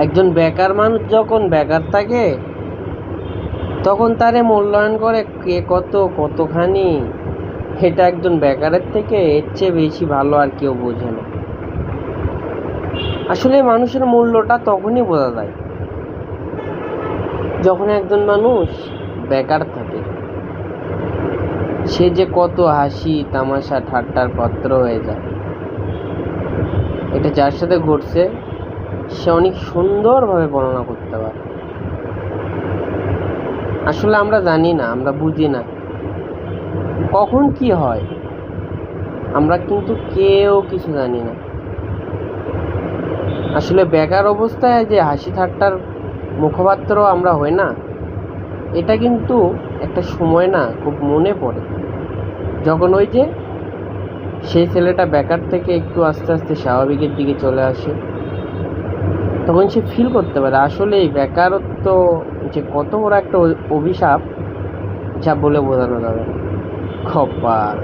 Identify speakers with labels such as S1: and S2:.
S1: একজন বেকার মানুষ যখন বেকার থাকে তখন তারে মূল্যায়ন করে কে কতখানি, এটা একজন বেকারের থেকে এর চেয়ে বেশি ভালো আর কেউ বোঝে না। আসলে মানুষের মূল্যটা তখনই বোঝা যায় যখন একজন মানুষ বেকার থাকে। সে যে কত হাসি তামাশা ঠাট্টার পাত্র হয়ে যায়, এটা যার সাথে ঘটছে সে অনেক সুন্দরভাবে বর্ণনা করতে পারে। আসলে আমরা জানি না, আমরা বুঝি না কখন কি হয়, আমরা কিন্তু কেউ কিছু জানি না। আসলে বেকার অবস্থায় যে হাসি ঠাট্টার মুখপাত্র আমরা হই না, এটা কিন্তু একটা সময় না খুব মনে পড়ে, যখন ওই যে সেই ছেলেটা বেকার থেকে একটু আস্তে আস্তে স্বাভাবিকের দিকে চলে আসে, তখন সে ফিল করতে পারে আসলে এই বেকারত্ব যে কত বড় একটা অভিশাপ, যা বলে বোঝানো যাবে না। কপাল।